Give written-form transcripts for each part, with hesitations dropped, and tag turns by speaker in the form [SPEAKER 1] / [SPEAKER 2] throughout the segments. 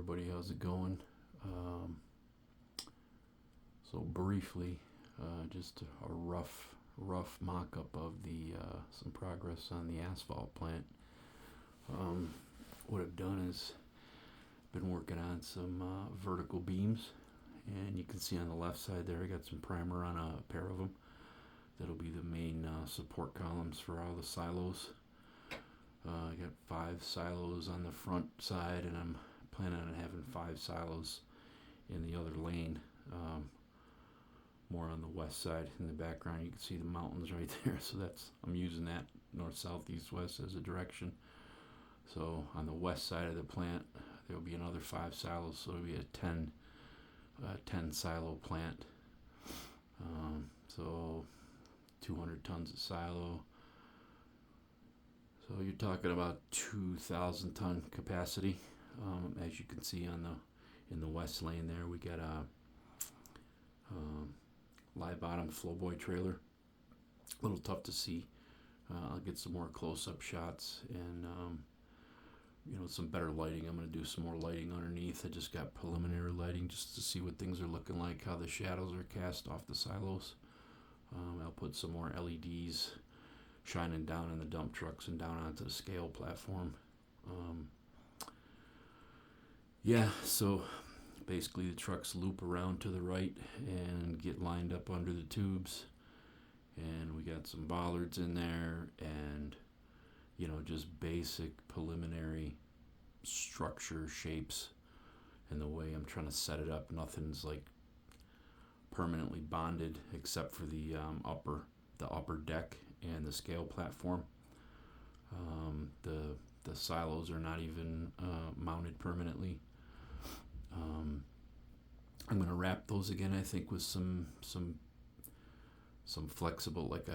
[SPEAKER 1] everybody, how's it going? So briefly, just a rough mock-up of the some progress on the asphalt plant. What I've done is been working on some vertical beams, and you can see on the left side there I got some primer on a pair of them. That'll be the main support columns for all the silos. I got 5 silos on the front side, and I'm planning on having 5 silos in the other lane, more on the west side. In the background you can see the mountains right there, so I'm using that north, south, east, west as a direction. So on the west side of the plant there will be another 5 silos, so it'll be a 10 silo plant. So 200 tons of silo. So you're talking about 2,000 ton capacity. As you can see in the west lane there, we got a live bottom flowboy trailer. A little tough to see. I'll get some more close-up shots and some better lighting. I'm going to do some more lighting underneath. I just got preliminary lighting just to see what things are looking like, how the shadows are cast off the silos. I'll put some more LEDs shining down in the dump trucks and down onto the scale platform. So basically the trucks loop around to the right and get lined up under the tubes, and we got some bollards in there, and just basic preliminary structure shapes and the way I'm trying to set it up. Nothing's like permanently bonded except for the upper deck and the scale platform. The silos are not even mounted permanently. I'm going to wrap those again, I think, with some flexible, like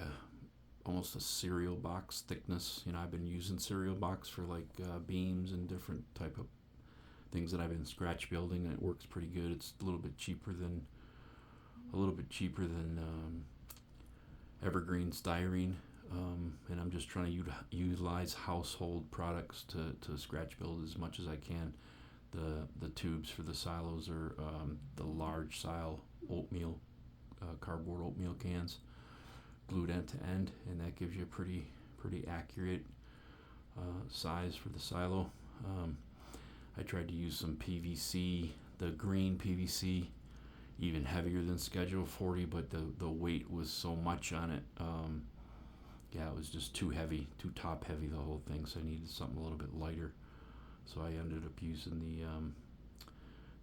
[SPEAKER 1] almost a cereal box thickness. I've been using cereal box for like beams and different type of things that I've been scratch building, and it works pretty good. It's a little bit cheaper than evergreen styrene, and I'm just trying to utilize household products to scratch build as much as I can. The tubes for the silos are the large sile oatmeal, cardboard oatmeal cans, glued end to end, and that gives you a pretty accurate size for the silo. I tried to use some PVC, the green PVC, even heavier than Schedule 40, but the weight was so much on it. It was just too heavy, too top heavy, the whole thing, so I needed something a little bit lighter. So I ended up using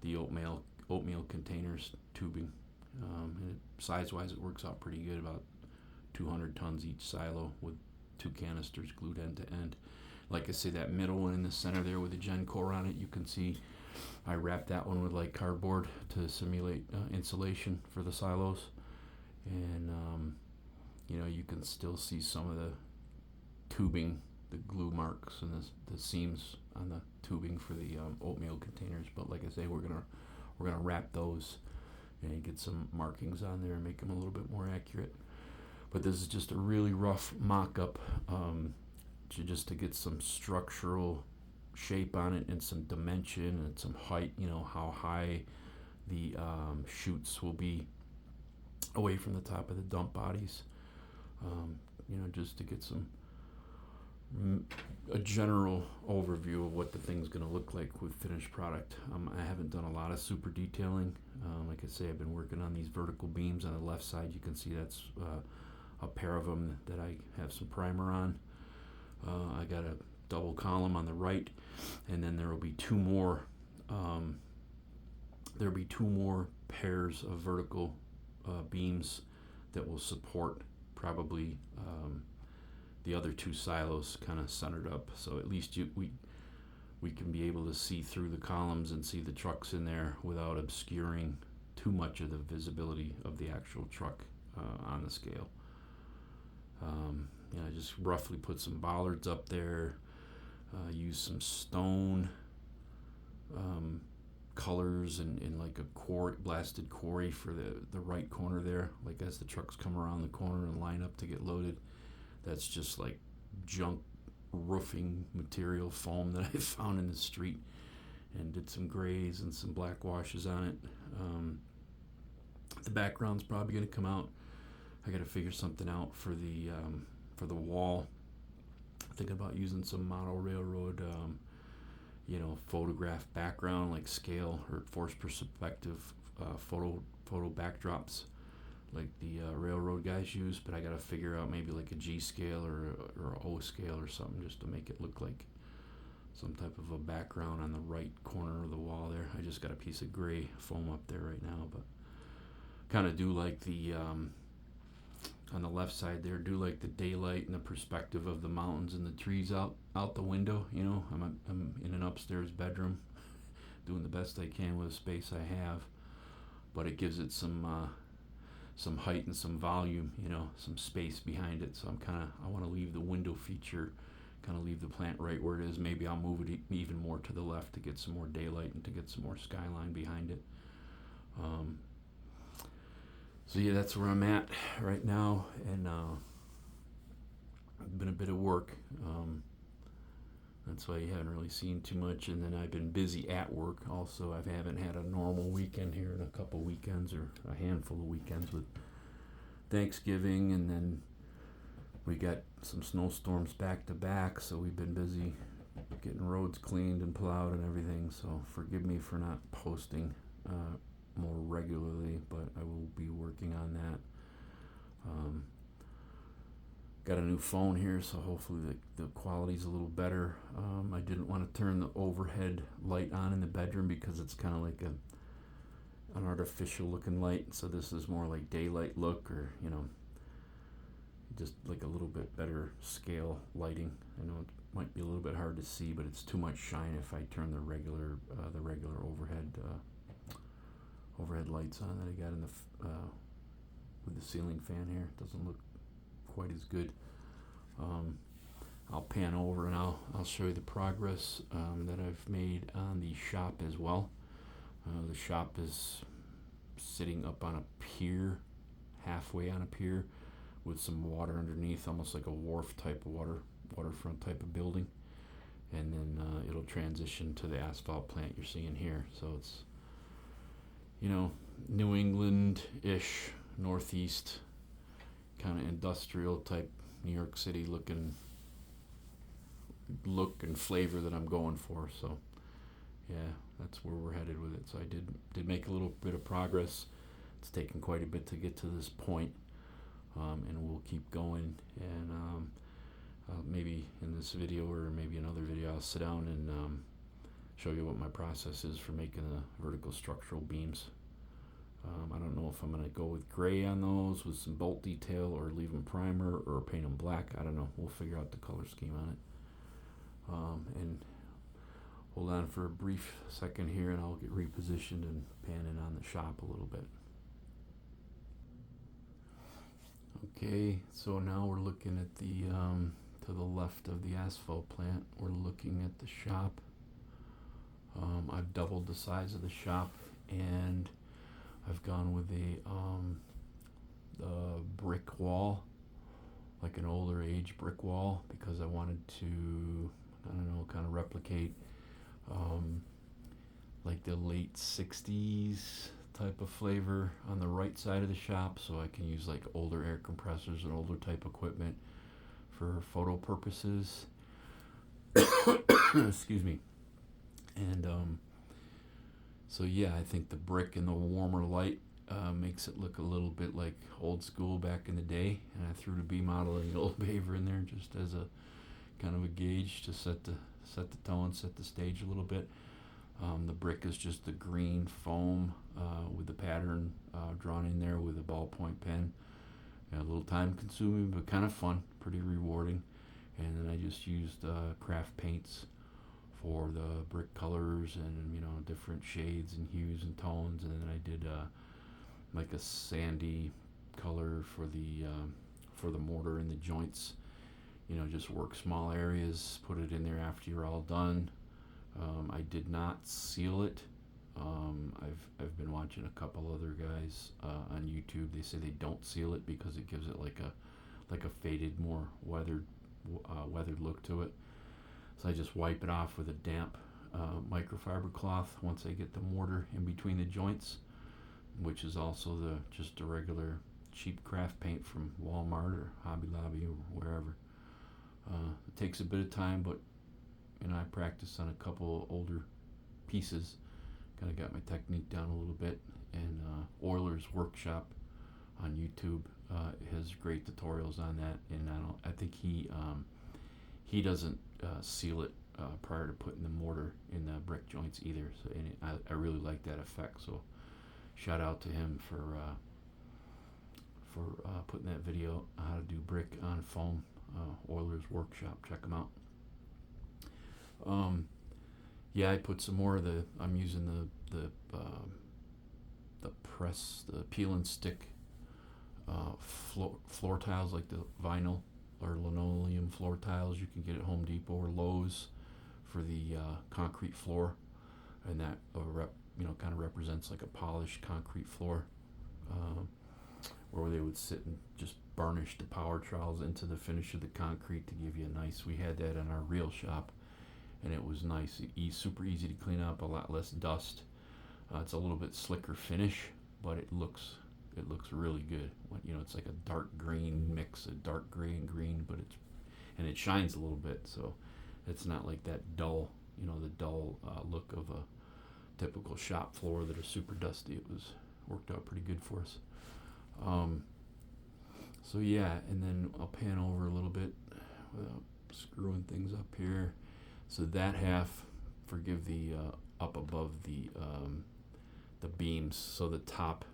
[SPEAKER 1] the oatmeal containers tubing. And size-wise, it works out pretty good, about 200 tons each silo with 2 canisters glued end to end. Like I say, that middle one in the center there with the Gen Core on it, you can see I wrapped that one with like cardboard to simulate insulation for the silos, and you can still see some of the tubing, the glue marks and the seams on the tubing for the oatmeal containers. But like I say, we're gonna wrap those and get some markings on there and make them a little bit more accurate. But this is just a really rough mock-up, just to get some structural shape on it and some dimension and some height, how high the chutes will be away from the top of the dump bodies, just to get a general overview of what the thing's going to look like with finished product. I haven't done a lot of super detailing. Like I say, I've been working on these vertical beams on the left side. You can see that's a pair of them that I have some primer on. I got a double column on the right, and then there will be 2 more. There'll be 2 more pairs of vertical beams that will support probably the other 2 silos kind of centered up, so at least we can be able to see through the columns and see the trucks in there without obscuring too much of the visibility of the actual truck on the scale. I just roughly put some bollards up there, use some stone colors and like a blasted quarry for the right corner there, like as the trucks come around the corner and line up to get loaded. That's just like junk roofing material foam that I found in the street, and did some grays and some black washes on it. The background's probably going to come out. I got to figure something out for the wall. Thinking about using some model railroad, photograph background, like scale or forced perspective photo backdrops, like the railroad guys use. But I got to figure out maybe like a G scale or a O scale or something, just to make it look like some type of a background on the right corner of the wall there. I just got a piece of gray foam up there right now, but kind of do like the on the left side there, do like the daylight and the perspective of the mountains and the trees out the window. I'm in an upstairs bedroom doing the best I can with the space I have, but it gives it some height and some volume, some space behind it. So I want to leave the window feature, kind of leave the plant right where it is. Maybe I'll move it even more to the left to get some more daylight and to get some more skyline behind it. So yeah, that's where I'm at right now, and been a bit of work. That's why you haven't really seen too much. And then I've been busy at work also. I haven't had a normal weekend here in a couple weekends, or a handful of weekends, with Thanksgiving, and then we got some snowstorms back to back, so we've been busy getting roads cleaned and plowed and everything. So forgive me for not posting more regularly, but I will be working on that. Got a new phone here, so hopefully the quality's a little better. I didn't want to turn the overhead light on in the bedroom because it's kind of like an artificial looking light, so this is more like daylight look, or just like a little bit better scale lighting. I know it might be a little bit hard to see, but it's too much shine if I turn the regular overhead lights on that I got in the with the ceiling fan here. It doesn't look quite as good. I'll pan over and I'll show you the progress that I've made on the shop as well. The shop is sitting up on a pier, halfway on a pier, with some water underneath, almost like a wharf type of waterfront type of building, and then it'll transition to the asphalt plant you're seeing here. So it's New England-ish, northeast, kind of industrial type, New York City looking look and flavor that I'm going for. So yeah, that's where we're headed with it. So I did make a little bit of progress. It's taken quite a bit to get to this point, and we'll keep going. And maybe in this video or maybe another video, I'll sit down and show you what my process is for making the vertical structural beams. I don't know if I'm going to go with gray on those with some bolt detail, or leave them primer, or paint them black. I don't know. We'll figure out the color scheme on it. And hold on for a brief second here, and I'll get repositioned and pan in on the shop a little bit. Okay, so now we're looking at the to the left of the asphalt plant. We're looking at the shop. I've doubled the size of the shop, and I've gone with a brick wall, like an older age brick wall, because I wanted to, kind of replicate like the late 60s type of flavor on the right side of the shop, so I can use like older air compressors and older type equipment for photo purposes. Excuse me. And so yeah, I think the brick and the warmer light makes it look a little bit like old school back in the day. And I threw the B model and the old Beaver in there just as a kind of a gauge to set the tone, set the stage a little bit. The brick is just the green foam with the pattern drawn in there with a ballpoint pen. A little time consuming, but kind of fun, pretty rewarding. And then I just used craft paints for the brick colors and different shades and hues and tones, and then I did like a sandy color for the mortar and the joints. Just work small areas, put it in there after you're all done. I did not seal it. I've been watching a couple other guys on YouTube. They say they don't seal it because it gives it like a faded, more weathered look to it. So I just wipe it off with a damp microfiber cloth once I get the mortar in between the joints, which is also just a regular cheap craft paint from Walmart or Hobby Lobby or wherever. It takes a bit of time, but I practice on a couple older pieces. Kind of got my technique down a little bit. And Euler's Workshop on YouTube has great tutorials on that. And I think he doesn't seal it prior to putting the mortar in the brick joints either. So I really like that effect. So shout out to him for putting that video how to do brick on foam. Euler's Workshop, check them out. Yeah, I put some more of I'm using the press, the peel and stick floor tiles, like the vinyl or linoleum floor tiles you can get at Home Depot or Lowe's for the concrete floor, and that kind of represents like a polished concrete floor, where they would sit and just burnish the power trowels into the finish of the concrete to give you a nice. We had that in our real shop, and it was nice, super easy to clean up, a lot less dust. It's a little bit slicker finish, but it looks really good. It's like a dark green mix of dark gray and green, but it shines a little bit, so it's not like that dull, the dull look of a typical shop floor that are super dusty. It worked out pretty good for us. So yeah, and then I'll pan over a little bit without screwing things up here. So that half, forgive the up above the beams. So the top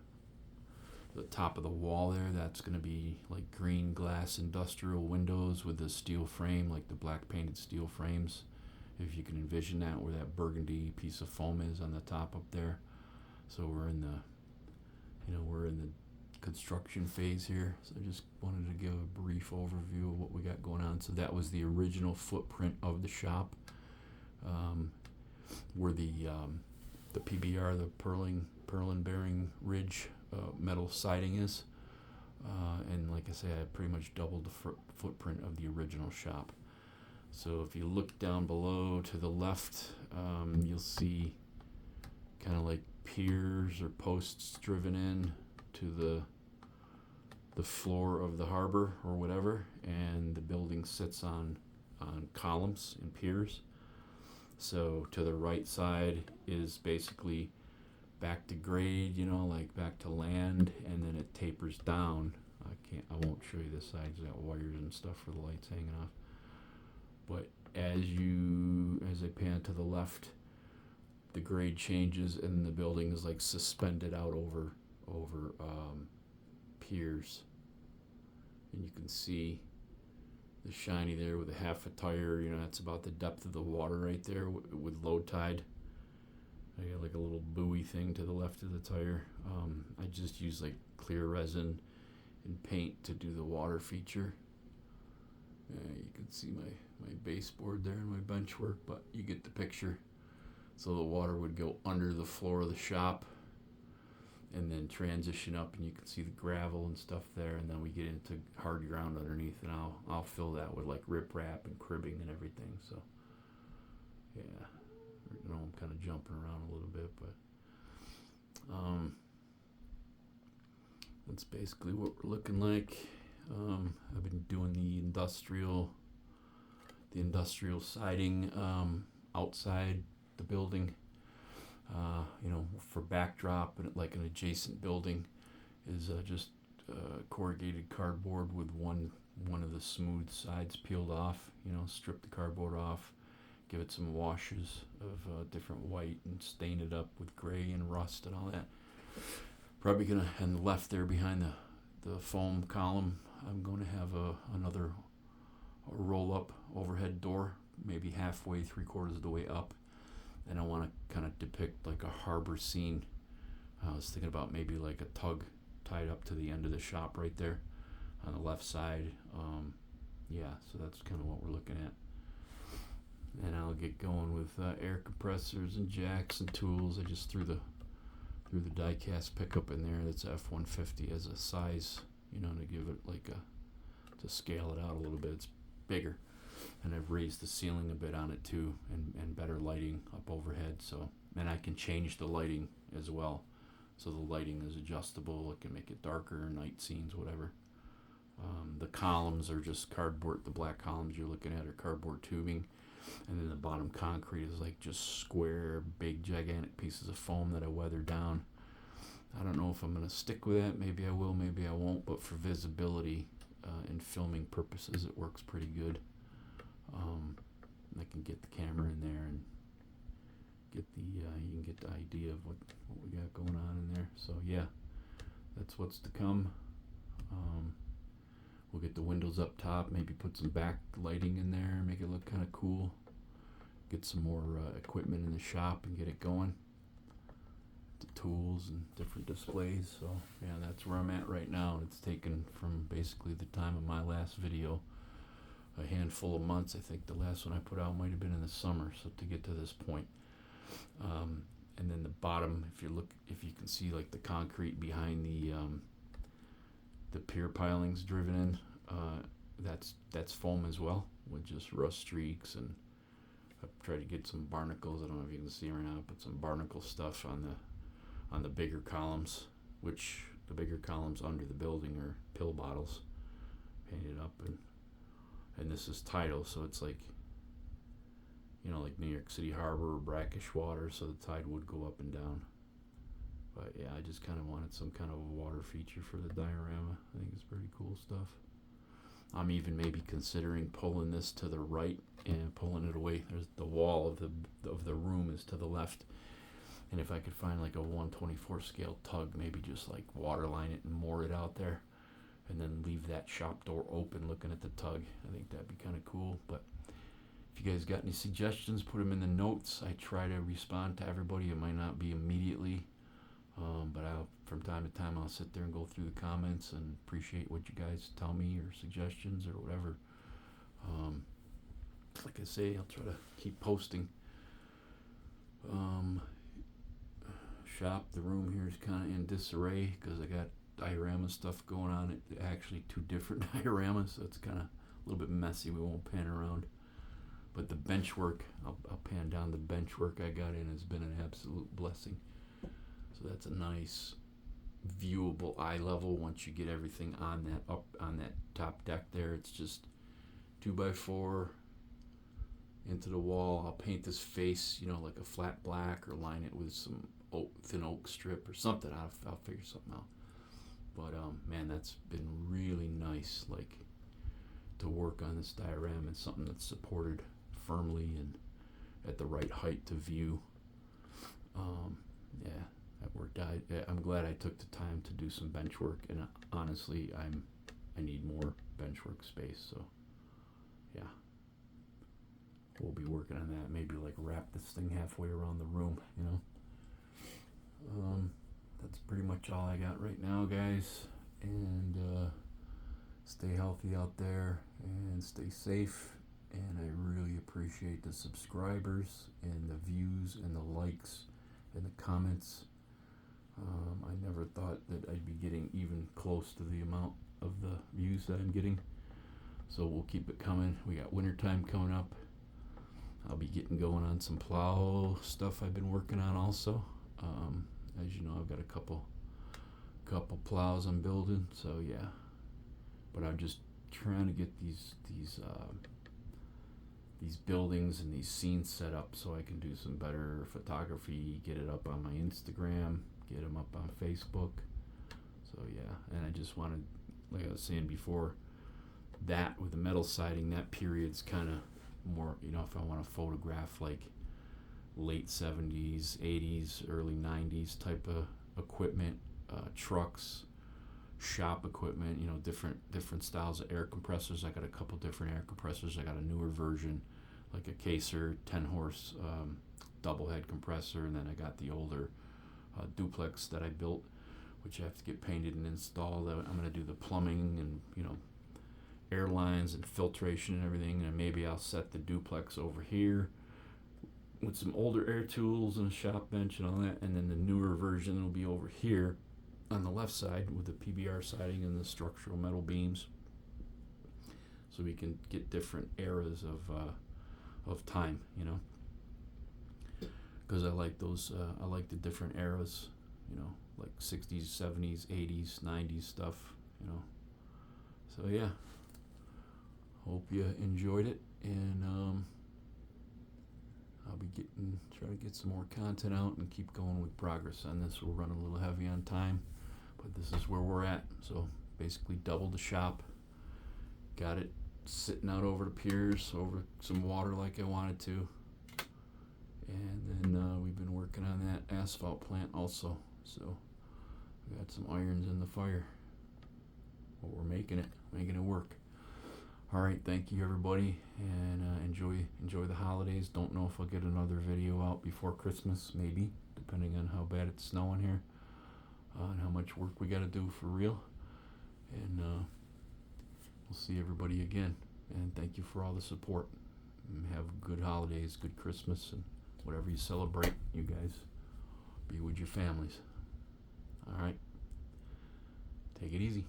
[SPEAKER 1] of the wall there, that's going to be like green glass industrial windows with the steel frame, like the black painted steel frames. If you can envision that, where that burgundy piece of foam is on the top up there. So we're in the construction phase here. So I just wanted to give a brief overview of what we got going on. So that was the original footprint of the shop, where the PBR, the purlin bearing ridge metal siding is, and like I say, I pretty much doubled the footprint of the original shop. So if you look down below to the left, you'll see kind of like piers or posts driven in to the floor of the harbor or whatever, and the building sits on columns and piers. So to the right side is basically back to grade, like back to land, and then it tapers down. I won't show you this side because I got wires and stuff for the lights hanging off. But as I pan to the left, the grade changes and the building is like suspended out over piers, and you can see the shiny there with a half a tire. That's about the depth of the water right there with low tide. I got like a little buoy thing to the left of the tire. I just use like clear resin and paint to do the water feature. You can see my baseboard there and my bench work, but you get the picture. So the water would go under the floor of the shop and then transition up, and you can see the gravel and stuff there, and then we get into hard ground underneath, and I'll fill that with like riprap and cribbing and everything. So yeah, I'm kind of jumping around a little bit, but that's basically what we're looking like. I've been doing the industrial siding outside the building. For backdrop, and like an adjacent building is just corrugated cardboard with one of the smooth sides peeled off. Strip the cardboard off, give it some washes of different white, and stain it up with gray and rust and all that. Probably gonna, on the left there behind the foam column, I'm going to have another roll up overhead door, maybe halfway, 3/4 of the way up. And I want to kind of depict like a harbor scene. I was thinking about maybe like a tug tied up to the end of the shop right there on the left side. So that's kind of what we're looking at. And I'll get going with air compressors and jacks and tools. I just threw the die-cast pickup in there. That's F-150 as a size, to give it like to scale it out a little bit. It's bigger. and I've raised the ceiling a bit on it too, and better lighting up overhead. So, and I can change the lighting as well. So the lighting is adjustable. I can make it darker, night scenes, whatever. The columns are just cardboard. The black columns you're looking at are cardboard tubing, and then the bottom concrete is like just square, big, gigantic pieces of foam that I weather down. I don't know if I'm gonna stick with that. Maybe I will, maybe I won't. But for visibility and filming purposes, it works pretty good. I can get the camera in there and get the you can get the idea of what we got going on in there. So yeah, that's what's to come. We'll get the windows up top, maybe put some back lighting in there, make it look kind of cool. Get some more equipment in the shop and get it going. The tools and different displays. So yeah, that's where I'm at right now. It's taken from basically the time of my last video a handful of months. I think the last one I put out might have been in the summer, so to get to this point. And then the bottom, if you can see like the concrete behind the pier pilings driven in, that's foam as well, with just rust streaks, and I've tried to get some barnacles. I don't know if you can see right now, but some barnacle stuff on the bigger columns, which the bigger columns under the building are pill bottles painted up, and this is tidal, so it's like, you know, like New York City Harbor or brackish water, so the tide would go up and down. But yeah, I just kind of wanted some kind of a water feature for the diorama. I think it's pretty cool stuff. I'm even maybe considering pulling this to the right and pulling it away. There's the wall of the room is to the left, and if I could find like a 1/24 scale tug, maybe just like waterline it and moor it out there, and then leave that shop door open looking at the tug. I think that'd be kind of cool. But if you guys got any suggestions, put them in the notes. I try to respond to everybody. It might not be immediately, but from time to time I'll sit there and go through the comments and appreciate what you guys tell me, or suggestions or whatever. Like I say, I'll try to keep posting. Shop, the room here is kind of in disarray because I got diorama stuff going on. It actually two different dioramas, so it's kind of a little bit messy. We won't pan around. But the bench work, I'll pan down the bench work I got in, has been an absolute blessing. So that's a nice viewable eye level once you get everything on that top deck there. It's just 2x4 into the wall. I'll paint this face, like a flat black, or line it with some thin oak strip or something. I'll figure something out. But man, that's been really nice, like, to work on this diorama. It's something that's supported firmly and at the right height to view. Yeah, that worked out. I'm glad I took the time to do some bench work, and honestly, I need more bench work space. So yeah, we'll be working on that. Maybe like wrap this thing halfway around the room. That's pretty much all I got right now, guys. And stay healthy out there and stay safe. And I really appreciate the subscribers and the views and the likes and the comments. I never thought that I'd be getting even close to the amount of the views that I'm getting. So we'll keep it coming. We got wintertime coming up. I'll be getting going on some plow stuff I've been working on also. As you know, I've got a couple plows I'm building. So yeah, but I'm just trying to get these buildings and these scenes set up so I can do some better photography, get it up on my Instagram, get them up on Facebook. So yeah, and I just wanted, like I was saying before, that with the metal siding, that period's kind of more, if I want to photograph like late 70s, 80s, early 90s type of equipment, trucks, shop equipment, different styles of air compressors. I got a couple different air compressors. I got a newer version, like a Caser 10 horse double head compressor, and then I got the older duplex that I built, which I have to get painted and installed. I'm going to do the plumbing and air lines and filtration and everything, and maybe I'll set the duplex over here with some older air tools and a shop bench and all that, and then the newer version will be over here on the left side with the PBR siding and the structural metal beams. so we can get different eras of time, you know, because I like those. I like the different eras, you know, like 60s, 70s, 80s, 90s stuff, you know. So yeah, hope you enjoyed it, and I'll be try to get some more content out and keep going with progress on this. We're running a little heavy on time, but this is where we're at. So basically doubled the shop, got it sitting out over the piers, over some water like I wanted to, and then we've been working on that asphalt plant also. So we got some irons in the fire, but we're making it work. All right, thank you everybody, and enjoy the holidays. Don't know if I'll get another video out before Christmas, maybe, depending on how bad it's snowing here, and how much work we got to do for real. And we'll see everybody again. And thank you for all the support. And have good holidays, good Christmas, and whatever you celebrate, you guys be with your families. All right, take it easy.